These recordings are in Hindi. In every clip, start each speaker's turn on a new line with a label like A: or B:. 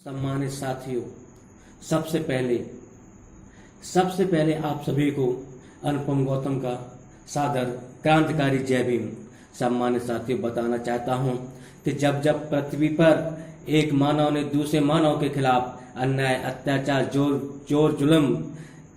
A: सम्मानित साथियों, सबसे पहले आप सभी को अनुपम गौतम का सादर क्रांतिकारी जय भीम। सम्मानित साथियों, बताना चाहता हूं कि जब जब पृथ्वी पर एक मानव ने दूसरे मानव के खिलाफ अन्याय, अत्याचार, जोर जुल्म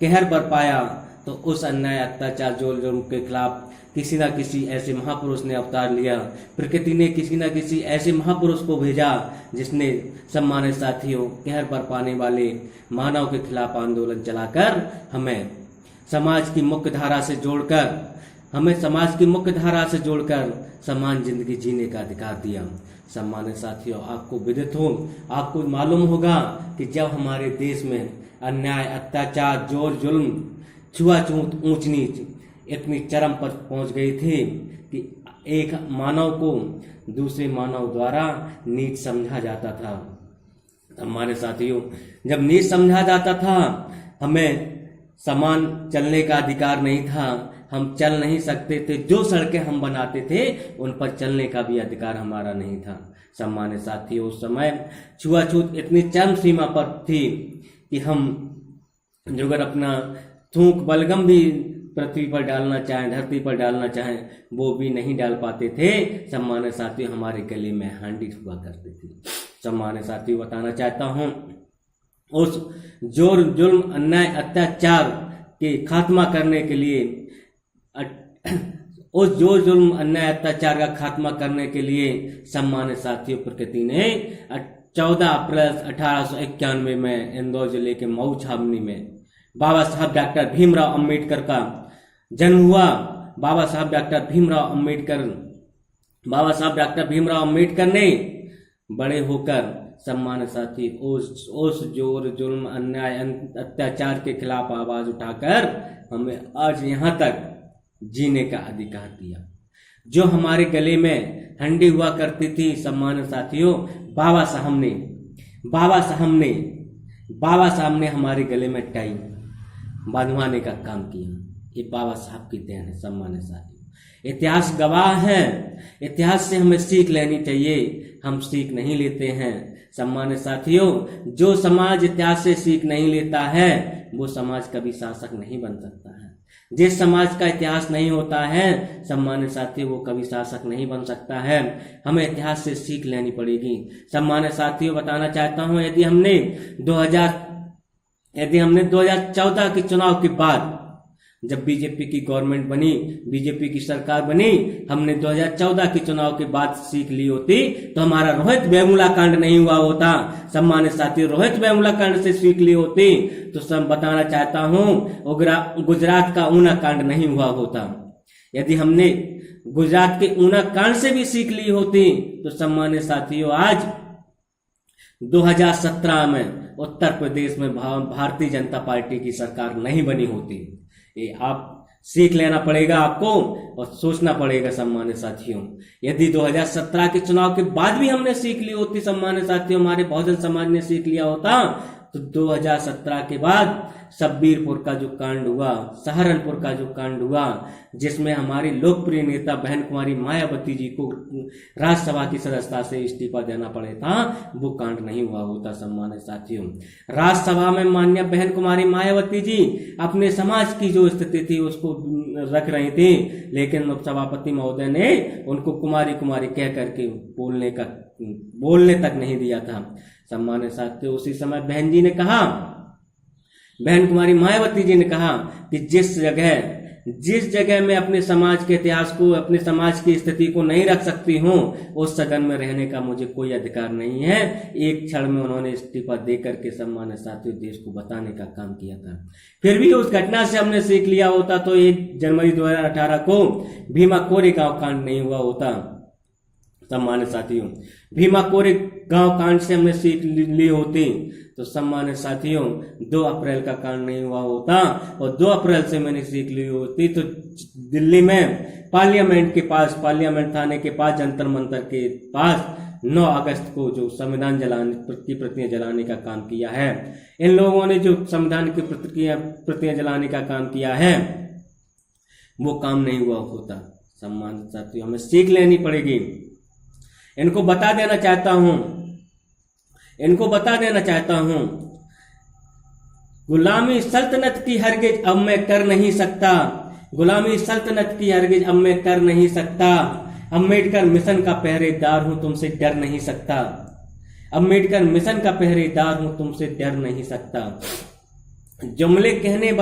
A: कहर बरपाया, तो उस अन्याय, अत्याचार, जोर जुल्म के खिलाफ किसी न किसी ऐसे महापुरुष ने अवतार लिया। प्रकृति ने किसी न किसी ऐसे महापुरुष को भेजा जिसने, सम्मानित साथियों, कहर बरपाने वाले मानव के खिलाफ आंदोलन चलाकर हमें समाज की मुख्य धारा से जोड़कर समान जिंदगी जीने का अधिकार दिया। सम्मानित साथियों, आपको विदित हो, आपको मालूम होगा कि जब हमारे देश में अन्याय, अत्याचार, जोर जुल्म, छुआछूत, ऊंच नीच इतनी चरम पर पहुंच गई थी कि एक मानव को दूसरे मानव द्वारा नीच समझा जाता था। हमारे साथियों, जब नीच समझा जाता था, हमें समान चलने का अधिकार नहीं था, हम चल नहीं सकते थे, जो सड़कें हम बनाते थे उन पर चलने का भी अधिकार हमारा नहीं था। सम्मानित साथियों, उस समय छुआछूत इतनी चरम सीमा पर थी कि हम जो अगर अपना थूक बलगम भी पृथ्वी पर डालना चाहें, धरती पर डालना चाहें, वो भी नहीं डाल पाते थे। सम्मानित साथियों, हमारे गले में हांडी हुआ करती थी। सम्मानित साथियों, बताना चाहता हूं, उस जोर जुल्म, अन्याय, अत्याचार के खात्मा करने के लिए सम्मानित साथियों, प्रकृति ने 14 अप्रैल 1891 में इंदौर जिले के मऊ छावनी में बाबा साहब डॉक्टर भीमराव अंबेडकर का जन्म हुआ। बाबा साहब डॉक्टर भीमराव अंबेडकर ने बड़े होकर, सम्मानित साथी, उस जोर जुल्म, अन्याय, अत्याचार के खिलाफ आवाज उठाकर हमें आज यहाँ तक जीने का अधिकार दिया। जो हमारे गले में हंडी हुआ करती थी, सम्मानित साथियों, बाबा साहब ने हमारे गले में टाई बांधवाने का काम किया। ये बाबा साहब की देन है। सम्मानित साथियों, इतिहास गवाह है, इतिहास से हमें सीख लेनी चाहिए, हम सीख नहीं लेते हैं। सम्मानित साथियों, जो समाज इतिहास से सीख नहीं लेता है वो समाज कभी शासक नहीं बन सकता है। जिस समाज का इतिहास नहीं होता है, सम्मानित साथियों, वो कभी शासक नहीं बन सकता है। हमें इतिहास से सीख लेनी पड़ेगी। सम्मानित साथियों, बताना चाहता हूं, यदि हमने 2014 के चुनाव के बाद, जब बीजेपी की गवर्नमेंट बनी, बीजेपी की सरकार बनी, हमने 2014 के चुनाव के बाद सीख ली होती तो हमारा रोहित वेमुला कांड नहीं हुआ होता। सम्मानित साथियों, रोहित वेमुला कांड से सीख ली होती तो सब बताना चाहता हूं, गुजरात का ऊना कांड नहीं हुआ होता। यदि हमने गुजरात के ऊना कांड से भी सीख ली होती तो सम्मानित साथियों, आज 2017 में उत्तर प्रदेश में भारतीय जनता पार्टी की सरकार नहीं बनी होती। ये आप सीख लेना पड़ेगा आपको और सोचना पड़ेगा। सम्मानित साथियों, यदि 2017 के चुनाव के बाद भी हमने सीख ली होती, सम्मानित साथियों, हमारे बहुजन समाज ने सीख लिया होता, तो 2017 के बाद शब्बीरपुर का जो कांड हुआ, सहारनपुर का जो कांड हुआ, जिसमें हमारी लोकप्रिय नेता बहन कुमारी मायावती जी को राज्यसभा की सदस्यता से इस्तीफा देना पड़े था, वो कांड नहीं हुआ होता। सम्मानित साथियों, राज्यसभा में माननीय बहन कुमारी मायावती जी अपने समाज की जो स्थिति थी उसको रख रही थी, लेकिन सभापति महोदय ने उनको कुमारी कुमारी कह करके बोलने तक नहीं दिया था। सम्मानित साथियों, उसी समय बहन कुमारी मायावती जी ने कहा कि जिस जगह मैं अपने समाज के इतिहास को, अपने समाज की स्थिति को नहीं रख सकती हूँ, उस सदन में रहने का मुझे कोई अधिकार नहीं है। एक क्षण में उन्होंने इस्तीफा दे करके, सम्मानित साथियों, देश को बताने का काम किया था। फिर भी उस घटना से हमने सीख लिया होता तो 1 जनवरी 2018 को भीमा कोरे गांव कांड नहीं हुआ होता। सम्मानित साथियों, भीमा कोरे गांव कांड से हमने सीख ली होती तो सम्मानित साथियों, 2 अप्रैल का कांड नहीं हुआ होता, और 2 अप्रैल से मैंने सीख ली होती तो दिल्ली में पार्लियामेंट थाने के पास, जंतर मंतर के पास 9 अगस्त को जो संविधान की प्रतियां जलाने का काम किया है, इन लोगों ने जो संविधान की प्रतियां जलाने का काम किया है, वो काम नहीं हुआ होता। सम्मानित साथियों, हमें सीख लेनी पड़ेगी। इनको बता देना चाहता हूं, इनको बता देना चाहता हूं, गुलामी सल्तनत की हरगिज अब मैं कर नहीं सकता, गुलामी सल्तनत की हरगिज अब मैं कर नहीं सकता, अम्बेडकर मिशन का पहरेदार हूं तुमसे डर नहीं सकता, अम्बेडकर मिशन का पहरेदार हूं तुमसे डर नहीं सकता। जुमले कहने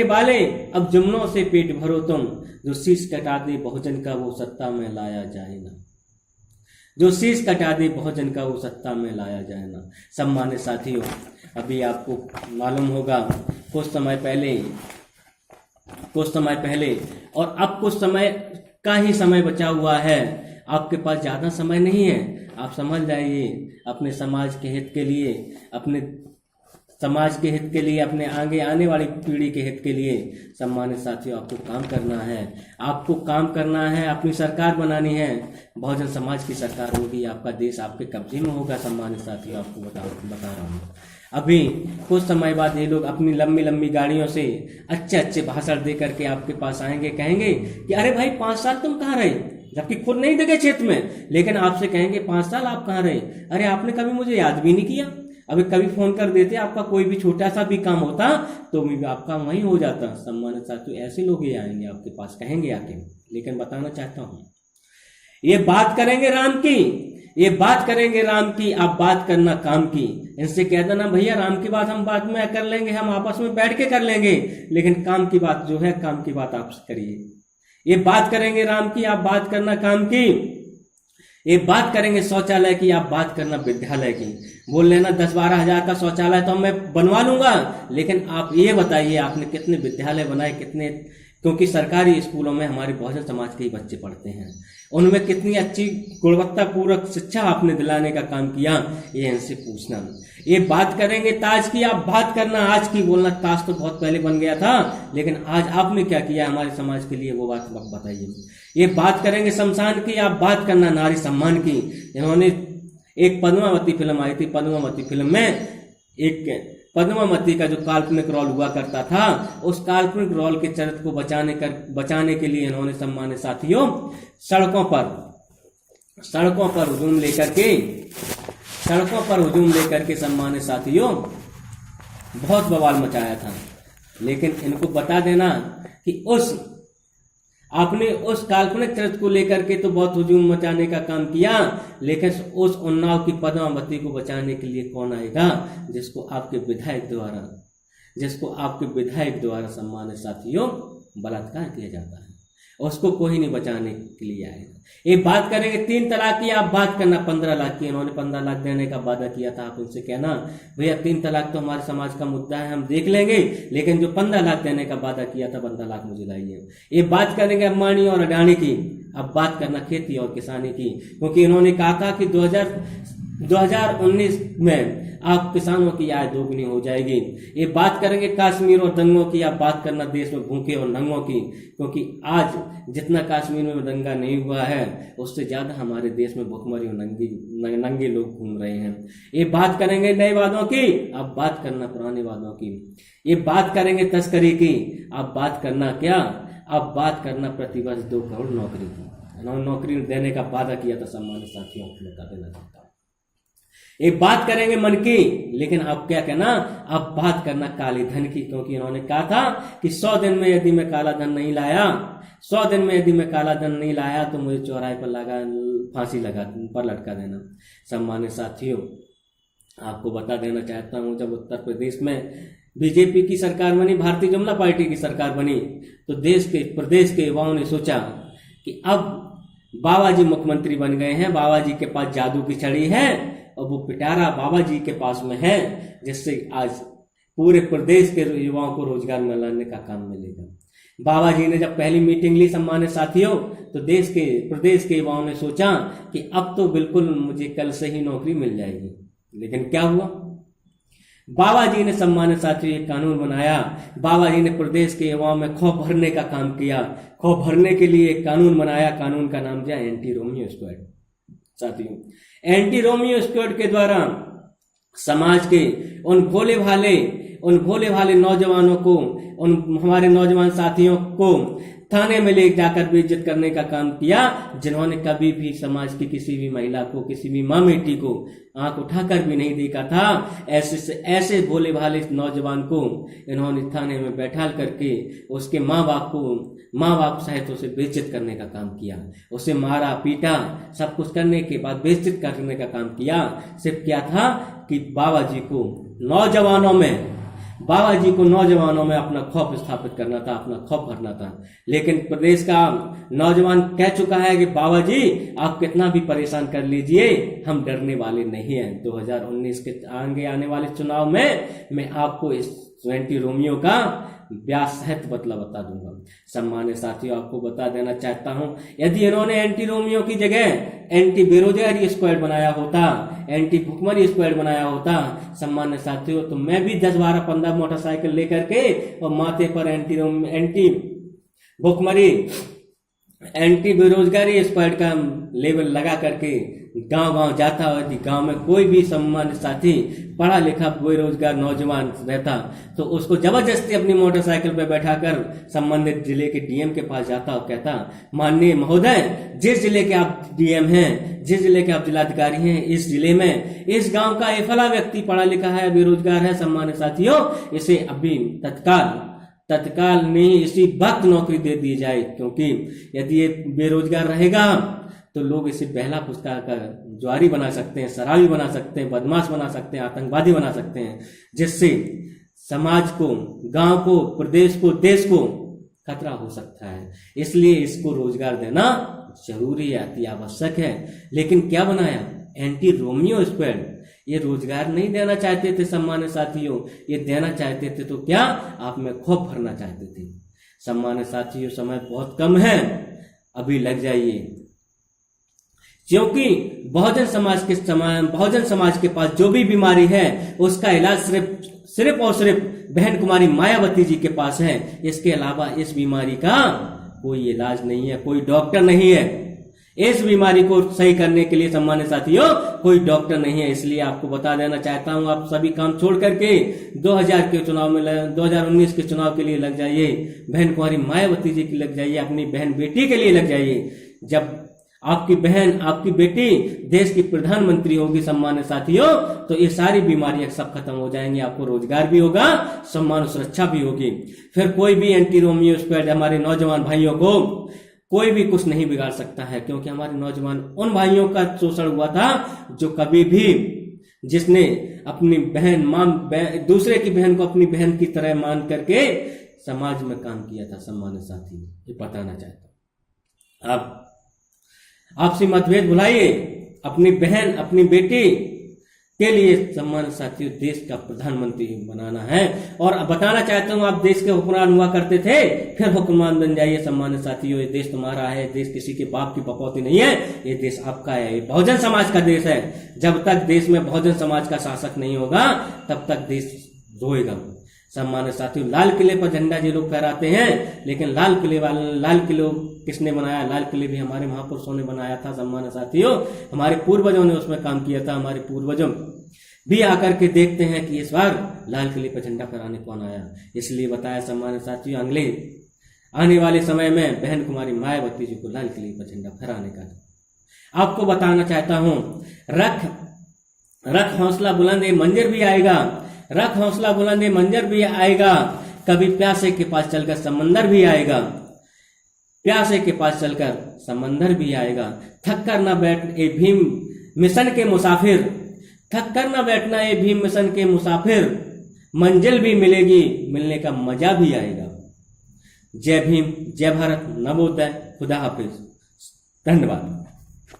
A: वाले अब जुमलों से पेट भरो तुम, जो शीश कटा दे बहुजन का वो सत्ता में लाया जाए ना, जो शीश कटा दे बहुजन का वो सत्ता में लाया जाए ना। सम्मानित साथियों, अभी आपको मालूम होगा कुछ समय पहले और अब कुछ समय का ही समय बचा हुआ है, आपके पास ज्यादा समय नहीं है। आप समझ जाइए, अपने समाज के हित के लिए, अपने समाज के हित के लिए, अपने आगे आने वाली पीढ़ी के हित के लिए सम्मानित साथियों आपको काम करना है, आपको काम करना है, अपनी सरकार बनानी है। बहुजन समाज की सरकार होगी, आपका देश आपके कब्जे में होगा। सम्मानित साथियों आपको बता रहा हूँ, अभी कुछ समय बाद ये लोग अपनी लंबी लंबी गाड़ियों से अच्छे अच्छे भाषण दे करके आपके पास आएंगे, कहेंगे कि अरे भाई 5 साल तुम कहाँ रहे, जबकि खुद नहीं देखे क्षेत्र में, लेकिन आपसे कहेंगे 5 साल आप कहाँ रहे, अरे आपने कभी मुझे याद भी नहीं किया। अभी कभी फोन कर देते, आपका कोई भी छोटा सा भी काम होता तो आपका वहीं हो जाता। सम्मानित साथियों, ऐसे लोग ही आएंगे आपके पास, कहेंगे आके। लेकिन बताना चाहता हूं, ये बात करेंगे राम की, आप बात करना काम की। इनसे कह देना भैया राम की बात हम बाद में कर लेंगे, हम आपस में बैठ के कर लेंगे, लेकिन काम की बात जो है, काम की बात आप करिए। ये बात करेंगे राम की, आप बात करना काम की। ये बात करेंगे शौचालय की, आप बात करना विद्यालय की। बोल लेना 10-12 हजार का शौचालय तो मैं बनवा लूंगा, लेकिन आप ये बताइए आपने कितने विद्यालय बनाए, कितने, क्योंकि सरकारी स्कूलों में हमारे बहुजन समाज के ही बच्चे पढ़ते हैं, उनमें कितनी अच्छी गुणवत्तापूर्वक शिक्षा आपने दिलाने का काम किया, ये इनसे पूछना। ये बात करेंगे ताज की, आप बात करना आज की। बोलना ताज तो बहुत पहले बन गया था, लेकिन आज आपने क्या किया हमारे समाज के लिए, वो बात बताइए। ये बात करेंगे शमशान की, आप बात करना नारी सम्मान की। इन्होंने एक पद्मावती फिल्म आई थी, पद्मावती फिल्म में एक पद्मावती का जो काल्पनिक रोल हुआ करता था, उस काल्पनिक रोल के चरित्र को बचाने के लिए इन्होंने सम्मानित साथियों सड़कों पर हुजूम लेकर के सम्मानित साथियों बहुत बवाल मचाया था। लेकिन इनको बता देना कि आपने उस काल्पनिक चरित्र को लेकर के तो बहुत हुजूम मचाने का काम किया, लेकिन उस उन्नाव की पद्मावती को बचाने के लिए कौन आएगा, जिसको आपके विधायक द्वारा सम्मानित साथियों बलात्कार किया जाता है, उसको कोई नहीं बचाने के लिए आएगा। ये बात करेंगे 3 तलाक की, आप बात करना 15 लाख की। इन्होंने 15 लाख देने का वादा किया था, आप उनसे कहना भैया 3 तलाक तो हमारे समाज का मुद्दा है, हम देख लेंगे, लेकिन जो 15 लाख देने का वादा किया था 15 लाख मुझे लाइए। ये बात करेंगे अंबानी और अडानी की, अब बात करना खेती और किसानी की, क्योंकि इन्होंने कहा था कि 2019 में आप किसानों की आय दोगुनी हो जाएगी। ये बात करेंगे कश्मीर और दंगों की, आप बात करना देश में भूखे और नंगों की, क्योंकि आज जितना कश्मीर में दंगा नहीं हुआ है, उससे ज्यादा हमारे देश में भुखमरी और नंगे लोग घूम रहे हैं। ये बात करेंगे नए वादों की, आप बात करना पुराने वादों की। ये बात करेंगे तस्करी की, आप बात करना क्या, आप बात करना प्रतिवर्ष 2 करोड़ नौकरी की। इन्होंने नौकरी देने का वादा किया था सम्मानित साथियों, आपको बता देना चाहता हूं। एक बात करेंगे मन की, लेकिन आप क्या कहना, आप बात करना काले धन की, क्योंकि इन्होंने कहा था कि 100 दिन में यदि मैं काला धन नहीं लाया तो मुझे चौराहे पर फांसी पर लटका देना। सम्मानित साथियों, आपको बता देना चाहता हूं, जब उत्तर प्रदेश में बीजेपी की सरकार बनी, भारतीय जनता पार्टी की सरकार बनी, तो प्रदेश के युवाओं ने सोचा कि अब बाबा जी मुख्यमंत्री बन गए हैं, बाबा जी के पास जादू की छड़ी है और वो पिटारा बाबा जी के पास में है, जिससे आज पूरे प्रदेश के युवाओं को रोजगार मिलाने का काम मिलेगा। बाबा जी ने जब पहली मीटिंग ली सम्मानित साथियों, तो प्रदेश के युवाओं ने सोचा कि अब तो बिल्कुल मुझे कल से ही नौकरी मिल जाएगी। लेकिन क्या हुआ, बाबा जी ने सम्मानित साथियों एक कानून बनाया। बाबा जी ने प्रदेश के युवाओं में खौफ भरने का काम किया। खौफ भरने के लिए एक कानून बनाया, कानून का नाम दिया एंटी रोमियो स्क्वाड। साथियों, एंटी रोमियो स्क्वाड के द्वारा समाज के उन भोले भाले नौजवानों को, उन हमारे नौजवान साथियों को थाने में ले जाकर बेइज्जत करने का काम किया, जिन्होंने कभी भी समाज की किसी भी महिला को, किसी भी माँ बेटी को आंख उठाकर भी नहीं देखा था, ऐसे भोले भाले नौजवान को इन्होंने थाने में बैठा करके उसके माँ बाप सहित उसे बेइज्जत करने का काम किया, उसे मारा पीटा, सब कुछ करने के बाद बेइज्जत करने का काम किया। सिर्फ क्या था कि बाबा जी को नौजवानों में अपना खौफ स्थापित करना था, अपना खौफ भरना था। लेकिन प्रदेश का नौजवान कह चुका है कि बाबा जी आप कितना भी परेशान कर लीजिए, हम डरने वाले नहीं हैं। 2019 के आगे आने वाले चुनाव में मैं आपको इस एंटी रोमियो का ब्याज सहित मतलब बता दूंगा। सम्मान्य साथियों, आपको बता देना चाहता हूं, यदि इन्होंने एंटी रोमियो की जगह एंटी बेरोजगारी स्क्वाड बनाया होता, एंटी भुखमरी स्क्वाड बनाया होता, सम्मान्य साथियों, तो मैं भी 10, 12, 15 मोटरसाइकिल लेकर के और माथे पर एंटी भुखमरी, एंटी बेरोजगारी स्क्वाड का लेबल लगा करके गांव जाता। यदि गांव में कोई भी सम्मानित साथी पढ़ा लिखा बेरोजगार नौजवान रहता तो उसको जबरदस्ती अपनी मोटरसाइकिल पर बैठाकर संबंधित जिले के डीएम के पास जाता और कहता, माननीय महोदय, जिस जिले के आप डीएम हैं, जिस जिले के आप जिलाधिकारी हैं, इस जिले में इस गांव का एक फला व्यक्ति पढ़ा लिखा है, बेरोजगार है, सम्मानित साथियों, इसे अभी तत्काल में इसी वक्त नौकरी दे दी जाए, क्योंकि यदि ये बेरोजगार रहेगा तो लोग इसे बहला फुसका कर जुआरी बना सकते हैं, शराबी बना सकते हैं, बदमाश बना सकते हैं, आतंकवादी बना सकते हैं, जिससे समाज को, गांव को, प्रदेश को, देश को खतरा हो सकता है। इसलिए इसको रोजगार देना जरूरी है, अति आवश्यक है। लेकिन क्या बनाया? Anti Romeo squad. ये रोजगार नहीं देना चाहते थे सम्मानित साथियों, ये देना चाहते थे तो क्या, आप में खौफ भरना चाहते थे। सम्मानित साथियों, समय बहुत कम है, अभी लग जाइए, क्योंकि बहुजन समाज के पास जो भी बीमारी है उसका इलाज सिर्फ और सिर्फ बहन कुमारी मायावती जी के पास है। इसके अलावा इस बीमारी का कोई इलाज नहीं है, कोई डॉक्टर नहीं है। इस बीमारी को सही करने के लिए सम्मानित साथियों कोई डॉक्टर नहीं है। इसलिए आपको बता देना चाहता हूं, आप सभी काम छोड़ करके 2019 के चुनाव के लिए लग जाइए, बहन कुमारी मायावती जी की लग जाइए, अपनी बहन बेटी के लिए लग जाइए। जब आपकी बहन, आपकी बेटी देश की प्रधानमंत्री होगी सम्मानित साथियों, तो ये सारी बीमारियां सब खत्म हो जाएंगी, आपको रोजगार भी होगा, सम्मान सुरक्षा भी होगी। फिर कोई भी एंटी रोमियो स्क्वाड हमारे नौजवान भाइयों को कोई भी कुछ नहीं बिगाड़ सकता है, क्योंकि हमारे नौजवान उन भाइयों का शोषण हुआ था जो कभी भी, जिसने अपनी दूसरे की बहन को अपनी बहन की तरह मान करके समाज में काम किया था। सम्मानित साथी, ये बताना चाहता हूं। अब आपसी मतभेद भुलाइए, अपनी बहन, अपनी बेटी के लिए सम्मानित साथियों देश का प्रधानमंत्री बनाना है। और बताना चाहता हूं, आप देश के हुक्मरान हुआ करते थे, फिर हुक्मरान बन जाइए सम्मानित साथियों। ये देश तुम्हारा है, देश किसी के बाप की बपौती नहीं है, ये देश आपका है, ये बहुजन समाज का देश है। जब तक देश में बहुजन समाज का शासक नहीं होगा तब तक देश रोएगा। सम्मानित साथियों, लाल किले पर झंडा जो लोग फहराते हैं, लेकिन लाल किले किसने बनाया? लाल किले भी हमारे महापुरुषों ने बनाया था सम्मानित साथियों, हमारे पूर्वजों ने उसमें काम किया था। हमारे पूर्वजों भी आकर के देखते हैं कि इस बार लाल किले पर झंडा फहराने कौन आया। इसलिए बताया सम्मानित साथियों, अगले आने वाले समय में बहन कुमारी मायावती जी को लाल किले पर झंडा फहराने का आपको बताना चाहता हूं। रख हौसला बुलंद, ये मंजर भी आएगा, रख हौसला बुलंद, ये मंजर भी आएगा। कभी प्यासे के पास चलकर समंदर भी आएगा, प्यासे के पास चलकर समंदर भी आएगा। थक कर न बैठ ए भीम मिशन के मुसाफिर, थक कर न बैठना ए भीम मिशन के मुसाफिर, मंजिल भी मिलेगी, मिलने का मजा भी आएगा। जय भीम, जय भारत, नवोदय, खुदा हाफिज, धन्यवाद।